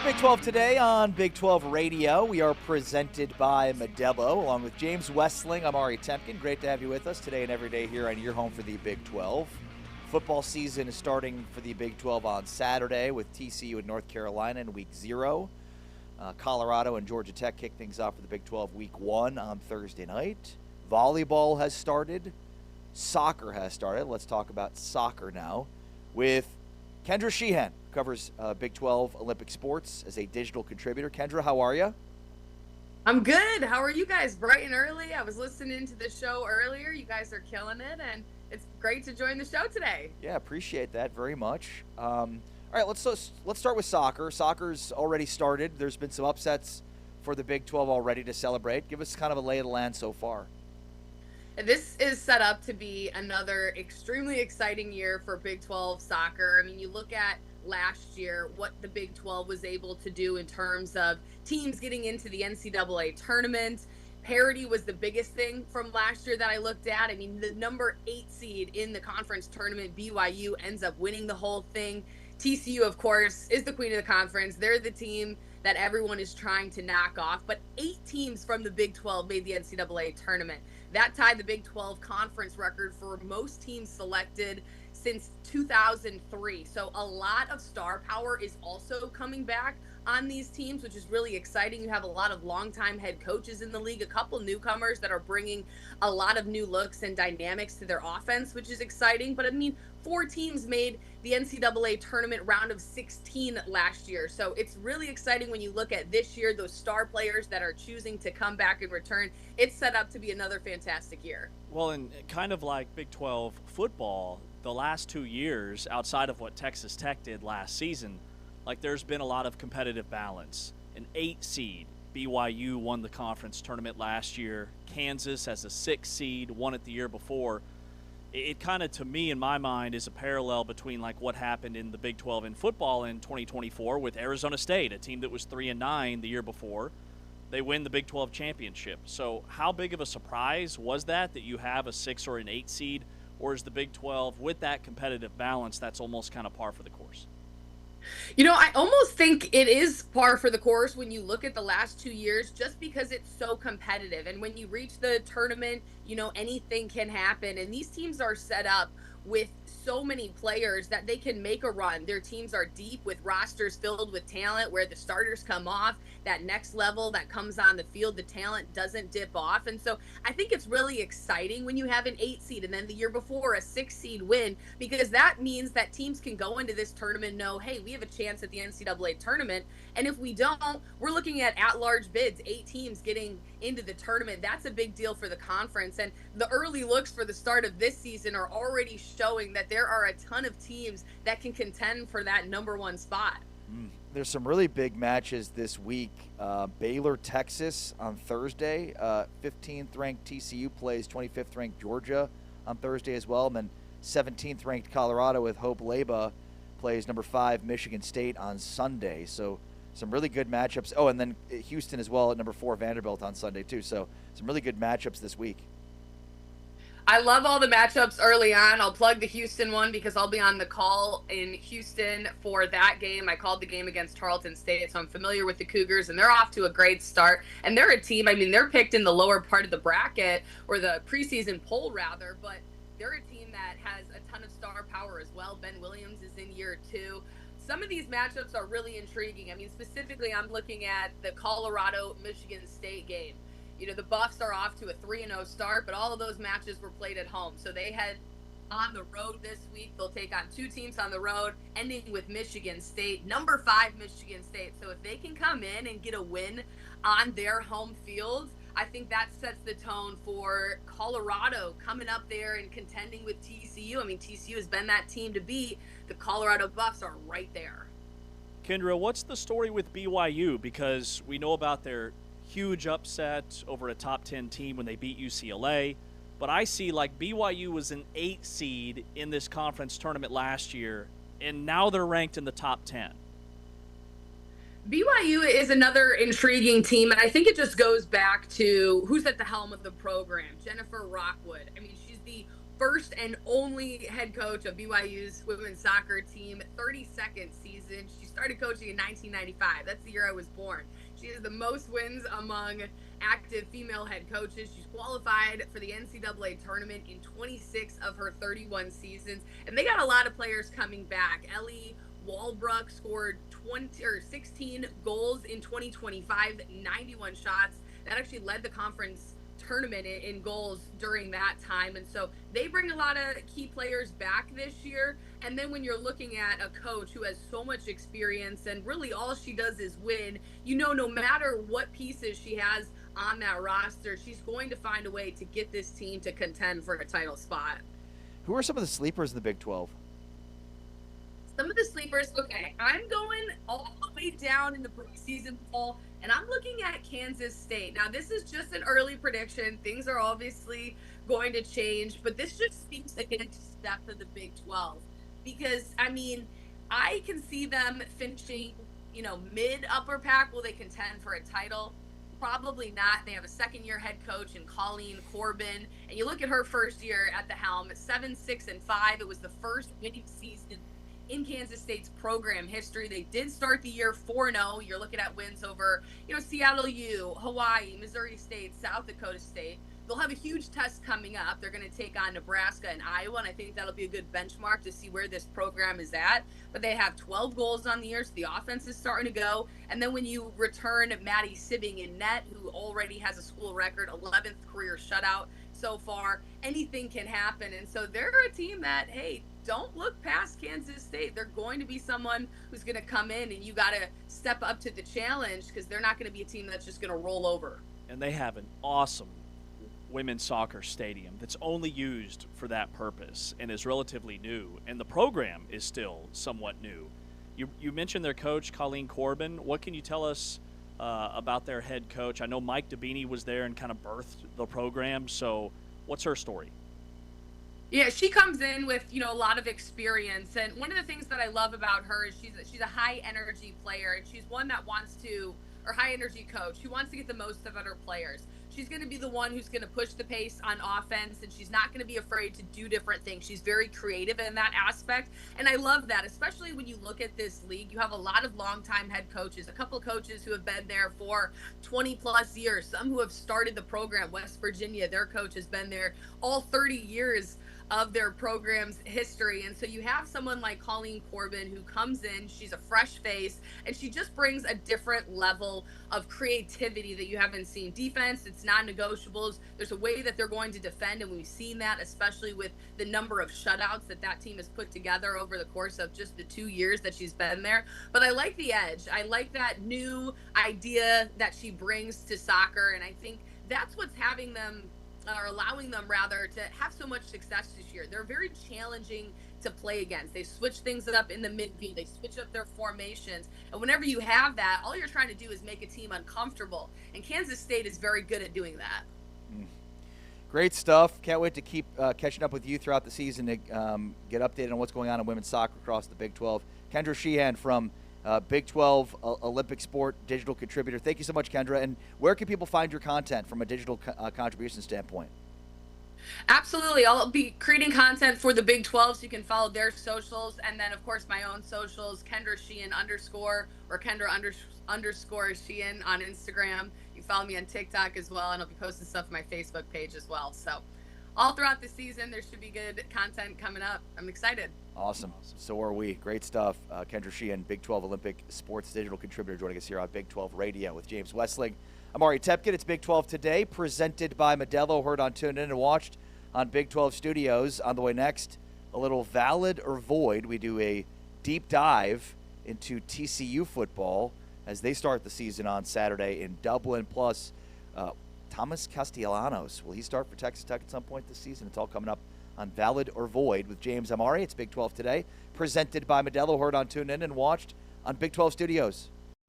Big 12 today on Big 12 Radio. We are presented by Modelo, along with James Westling. I'm Ari Temkin. Great to have you with us today and every day here on your home for the Big 12. Football season is starting for the Big 12 on Saturday with TCU and North Carolina in Week 0. Colorado and Georgia Tech kick things off for the Big 12 Week 1 on Thursday night. Volleyball has started. Soccer has started. Let's talk about soccer now with Kendra Sheehan, covers Big 12 Olympic sports as a digital contributor. Kendra, how are you? I'm good. How are you guys? Bright and early. I was listening to the show earlier. You guys are killing it, and it's great to join the show today. Yeah, appreciate that very much. All right, let's start with soccer. Soccer's already started. There's been some upsets for the Big 12 already to celebrate. Give us kind of a lay of the land so far. This is set up to be another extremely exciting year for Big 12 soccer. I mean, you look at last year, what the Big 12 was able to do in terms of teams getting into the NCAA tournament. Parity was the biggest thing from last year that I looked at. I mean, the number 8 seed in the conference tournament, BYU, ends up winning the whole thing. TCU, of course, is the queen of the conference. They're the team that everyone is trying to knock off. But 8 teams from the Big 12 made the NCAA tournament. That tied the Big 12 conference record for most teams selected since 2003. So a lot of star power is also coming back on these teams, which is really exciting. You have a lot of longtime head coaches in the league, a couple newcomers that are bringing a lot of new looks and dynamics to their offense, which is exciting. But I mean, 4 teams made the NCAA tournament round of 16 last year. So it's really exciting when you look at this year, those star players that are choosing to come back and return. It's set up to be another fantastic year. Well, and kind of like Big 12 football, the last 2 years, outside of what Texas Tech did last season, like there's been a lot of competitive balance. An 8 seed, BYU won the conference tournament last year. Kansas as a 6 seed won it the year before. It kind of, to me, in my mind, is a parallel between like what happened in the Big 12 in football in 2024 with Arizona State, a team that was 3-9 the year before. They win the Big 12 championship. So how big of a surprise was that you have a 6 or an 8 seed, or is the Big 12 with that competitive balance that's almost kind of par for the course? You know, I almost think it is par for the course when you look at the last 2 years, just because it's so competitive. And when you reach the tournament, you know, anything can happen. And these teams are set up with so many players that they can make a run. Their teams are deep with rosters filled with talent where the starters come off. That next level that comes on the field, the talent doesn't dip off. And so I think it's really exciting when you have an 8 seed and then the year before a 6 seed win, because that means that teams can go into this tournament and know, hey, we have a chance at the NCAA tournament. And if we don't, we're looking at large bids, 8 teams getting into the tournament. That's a big deal for the conference. And the early looks for the start of this season are already showing that there are a ton of teams that can contend for that number 1 spot. There's some really big matches this week. Baylor, Texas on Thursday. 15th ranked TCU plays 25th ranked Georgia on Thursday as well. And then 17th ranked Colorado with Hope Leba plays number 5 Michigan State on Sunday. So some really good matchups. Oh, and then Houston as well at number 4 Vanderbilt on Sunday too. So some really good matchups this week. I love all the matchups early on. I'll plug the Houston one because I'll be on the call in Houston for that game. I called the game against Tarleton State, so I'm familiar with the Cougars, and they're off to a great start. And they're a team, I mean, they're picked in the lower part of the bracket, or the preseason poll rather, but they're a team that has a ton of star power as well. Ben Williams is in year 2. Some of these matchups are really intriguing. I mean, specifically, I'm looking at the Colorado-Michigan State game. You know, the Buffs are off to a 3-0 start, but all of those matches were played at home. So they head on the road this week. They'll take on 2 teams on the road, ending with Michigan State, number 5 Michigan State. So if they can come in and get a win on their home field, I think that sets the tone for Colorado coming up there and contending with TCU. I mean, TCU has been that team to beat. The Colorado Buffs are right there. Kendra, what's the story with BYU? Because we know about their huge upset over a top 10 team when they beat UCLA. But I see like BYU was an 8 seed in this conference tournament last year, and now they're ranked in the top 10. BYU is another intriguing team, and I think it just goes back to who's at the helm of the program. Jennifer Rockwood. I mean, she's the first and only head coach of BYU's women's soccer team, 32nd season. She started coaching in 1995. That's the year I was born. She has the most wins among active female head coaches. She's qualified for the NCAA tournament in 26 of her 31 seasons. And they got a lot of players coming back. Ellie Walbrook scored 16 goals in 2025, 91 shots. That actually led the conference tournament in goals during that time. And so they bring a lot of key players back this year. And then when you're looking at a coach who has so much experience and really all she does is win, no matter what pieces she has on that roster, she's going to find a way to get this team to contend for a title spot. Who are some of the sleepers in the Big 12? Some of the sleepers, okay, I'm going all the way down in the preseason poll, and I'm looking at Kansas State. Now, this is just an early prediction. Things are obviously going to change, but this just speaks to the next step of the Big 12. Because, I can see them finishing, mid-upper pack. Will they contend for a title? Probably not. They have a second-year head coach in Colleen Corbin, and you look at her first year at the helm, 7-6-5. It was the first winning season in Kansas State's program history. They did start the year 4-0. You're looking at wins over, Seattle U, Hawaii, Missouri State, South Dakota State. They'll have a huge test coming up. They're going to take on Nebraska and Iowa, and I think that'll be a good benchmark to see where this program is at. But they have 12 goals on the year, so the offense is starting to go. And then when you return Maddie Sibbing in net, who already has a school record, 11th career shutout so far, anything can happen. And so they're a team that, hey, don't look past Kansas State. They're going to be someone who's going to come in, and you got to step up to the challenge because they're not going to be a team that's just going to roll over. And they have an awesome women's soccer stadium that's only used for that purpose and is relatively new, and the program is still somewhat new. You mentioned their coach, Colleen Corbin. What can you tell us about their head coach? I know Mike Dabini was there and kind of birthed the program, so what's her story? Yeah, she comes in with, a lot of experience, and one of the things that I love about her is she's a high energy player, and she's one that high energy coach who wants to get the most out of her players. She's going to be the one who's going to push the pace on offense, and she's not going to be afraid to do different things. She's very creative in that aspect, and I love that, especially when you look at this league. You have a lot of longtime head coaches, a couple coaches who have been there for 20-plus years, some who have started the program. West Virginia, their coach has been there all 30 years of their program's history. And so you have someone like Colleen Corbin who comes in, she's a fresh face, and she just brings a different level of creativity that you haven't seen. Defense, it's non-negotiables. There's a way that they're going to defend, and we've seen that, especially with the number of shutouts that team has put together over the course of just the 2 years that she's been there. But I like the edge. I like that new idea that she brings to soccer, and I think that's what's allowing them to have so much success this year. They're very challenging to play against. They switch things up in the midfield. They switch up their formations. And whenever you have that, all you're trying to do is make a team uncomfortable. And Kansas State is very good at doing that. Great stuff. Can't wait to keep catching up with you throughout the season to get updated on what's going on in women's soccer across the Big 12. Kendra Sheehan from Big 12 Olympic Sport digital contributor. Thank you so much, Kendra. And where can people find your content from a digital contribution standpoint? Absolutely. I'll be creating content for the Big 12, so you can follow their socials. And then, of course, my own socials, Kendra Sheehan _ or Kendra _ Sheehan on Instagram. You follow me on TikTok as well, and I'll be posting stuff on my Facebook page as well. So all throughout the season, there should be good content coming up. I'm excited. Awesome. So are we. Great stuff. Kendra Sheehan, Big 12 Olympic Sports digital contributor, joining us here on Big 12 Radio with James Westling. I'm Ari Tepkin. It's Big 12 Today, presented by Modelo. Heard on Tuned In and watched on Big 12 Studios. On the way next, a little Valid or Void. We do a deep dive into TCU football as they start the season on Saturday in Dublin. Plus, Thomas Castellanos. Will he start for Texas Tech at some point this season? It's all coming up on Valid or Void with James Amari. It's Big 12 Today, presented by Modelo. Heard on Tune In and watched on Big 12 Studios.